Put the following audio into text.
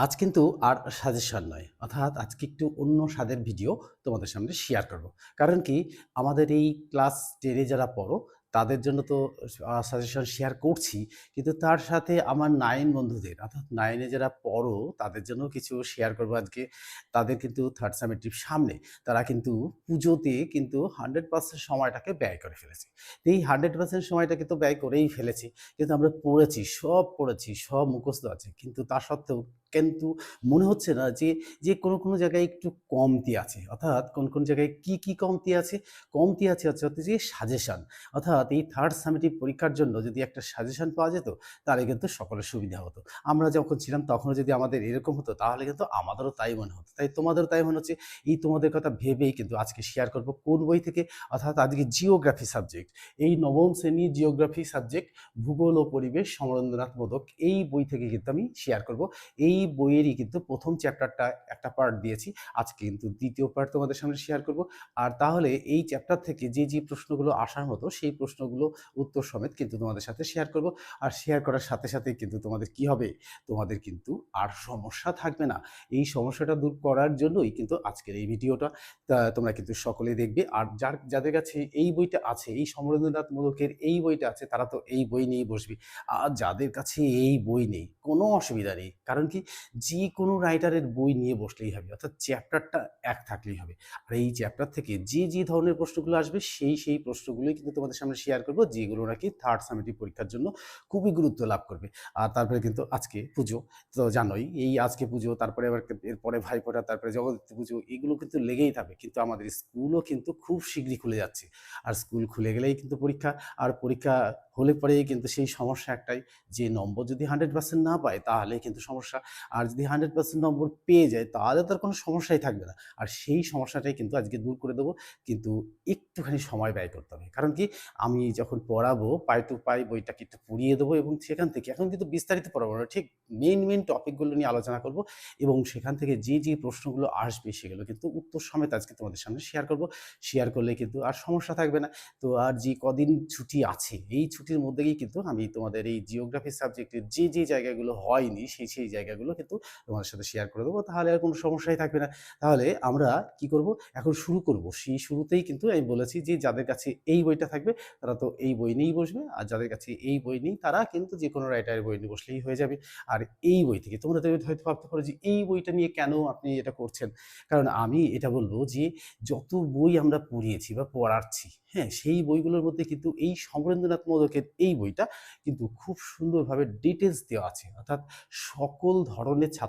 আজ কিন্তু আর সাজেশন নয়। অর্থাৎ আজকে একটু অন্য স্বাদের ভিডিও তোমাদের সামনে শেয়ার করব। কারণ কি আমাদের এই ক্লাস 10 এ যারা পড়ো তাদের জন্য তো সাজেশন শেয়ার করছি। কিন্তু তার সাথে আমার 9 বন্ধুদের অর্থাৎ 9 এ যারা পড়ো তাদের জন্য কিছু শেয়ার করব আজকে। তাদের কিন্তু 3rd সামেটিভ সামনে। তারা কিন্তু পুজোতে কিন্তু 100% সময়টাকে ব্যয় করে ফেলেছে। এই 100% সময়টাকে তো ব্যয় করেই ফেলেছি। কিন্তু আমরা পড়েছি, সব মুখস্থ আছে। কিন্তু তা সত্ত্বেও কিন্তু মনে হচ্ছে না যে কোনো জায়গায় একটু কমতি আছে। অর্থাৎ কোন জায়গায় কি কমতি আছে? কমতি আছে হচ্ছে যে সাজেশন। অর্থাৎ এই 3rd সামেটিভ পরীক্ষার জন্য যদি একটা সাজেশন পাওয়া যেত, তাহলে কিন্তু সকলের সুবিধা হতো। আমরা যখন ছিলাম তখনও যদি আমাদের এরকম হতো, তাহলে কিন্তু আমাদেরও তাই মনে হতো। তাই তোমাদেরও তাই মনে হচ্ছে। এই তোমাদের কথা ভেবেই কিন্তু আজকে শেয়ার করব কোন বই থেকে? অর্থাৎ আজকে জিওগ্রাফি সাবজেক্ট। এই ৯ম শ্রেণীর জিওগ্রাফি সাবজেক্ট ভূগোল ও পরিবেশ সমরেন্দ্রনাথ মোদক এই বই থেকে কিন্তু আমি শেয়ার করব। এই বইয়েরই কিন্তু ১ম চ্যাপ্টারটা একটা পার্ট দিয়েছি। আজকে কিন্তু ২য় পার্ট তোমাদের সামনে শেয়ার করব। আর তাহলে এই চ্যাপ্টার থেকে যে প্রশ্নগুলো আসার মতো সেই প্রশ্নগুলো উত্তর সমেত কিন্তু তোমাদের সাথে শেয়ার করব। আর শেয়ার করার সাথে কিন্তু তোমাদের কি হবে? তোমাদের কিন্তু আর সমস্যা থাকবে না। এই সমস্যাটা দূর করার জন্যই কিন্তু আজকের এই ভিডিওটা। তোমরা কিন্তু সকলেই দেখবে। আর যাদের কাছে এই বইটা আছে, এই সমরেন্দ্রনাথ মোদকের এই বইটা আছে, তারা তো এই বই নিয়েই বসবে। আর যাদের কাছে এই বই নেই, কোনো অসুবিধা নেই। কারণ কি? যেকোনো রাইটারের বই নিয়ে বসলেই হবে। অর্থাৎ চ্যাপ্টারটা এক থাকলেই হবে। আর এই চ্যাপ্টার থেকে যে ধরনের প্রশ্নগুলো আসবে সেই প্রশ্নগুলোই কিন্তু তোমাদের সামনে শেয়ার করব, যেগুলো নাকি 3rd সামেটিভ পরীক্ষার জন্য খুবই গুরুত্ব লাভ করবে। আর তারপরে কিন্তু আজকে পুজো। তো জানোই এই আজকে পুজো, তারপরে আবার এরপরে ভাইফোঁটা, তারপরে জগদ্ধাত্রী পুজো, এগুলো কিন্তু লেগেই থাকবে। কিন্তু আমাদের স্কুলও কিন্তু খুব শিগগিরই খুলে যাচ্ছে। আর স্কুল খুলে গেলেই কিন্তু পরীক্ষা। আর পরীক্ষা হলে পরেই কিন্তু সেই সমস্যা একটাই, যে নম্বর যদি 100% না পায় তাহলে কিন্তু সমস্যা। আর যদি 100% নম্বর পেয়ে যায় তাহলে তো আর কোনো সমস্যাই থাকবে না। আর সেই সমস্যাটাই কিন্তু আজকে দূর করে দেবো। কিন্তু একটুখানি সময় ব্যয় করতে হবে। কারণ কি? আমি যখন পড়াবো পাই টু পাই বইটাকে একটু পড়িয়ে দেবো এবং সেখান থেকে এখন কিন্তু বিস্তারিত পড়াবো না। ঠিক মেইন টপিকগুলো নিয়ে আলোচনা করব এবং সেখান থেকে যে প্রশ্নগুলো আসবে সেগুলো কিন্তু উত্তর সমেত আজকে তোমাদের সামনে শেয়ার করব। শেয়ার করলে কিন্তু আর সমস্যা থাকবে না। তো আর যে কদিন ছুটি আছে, এই ছুটির মধ্যেই কিন্তু আমি তোমাদের এই জিওগ্রাফি সাবজেক্টের যে জায়গাগুলো হয়নি সেই জায়গাগুলো কিন্তু তোমাদের সাথে শেয়ার করে দেবো। তাহলে আর কোনো সমস্যাই থাকবে না। তাহলে আমরা কি করব? এখন শুরু করব। সেই শুরুতেই কিন্তু আমি বলেছি যে যাদের কাছে এই বইটা থাকবে তারা তো এই বই নিয়েই বসবে। আর যাদের কাছে এই বই নেই তারা কিন্তু যেকোনো রাইটারের বই নিয়ে বসলেই হয়ে যাবে। আর এই বই থেকে তোমরা তো হয়তো ভাবতে পারো যে এই বইটা নিয়ে কেন আপনি এটা করছেন? কারণ আমি এটা বলব যে যত বই আমরা পড়িয়েছি বা পড়াচ্ছি, হ্যাঁ? সেই বইগুলোর মধ্যে কিন্তু এই সমরেন্দ্রনাথ মোদকের এই বইটা কিন্তু খুব সুন্দরভাবে ডিটেইলস দেওয়া আছে। অর্থাৎ সকল ধরনের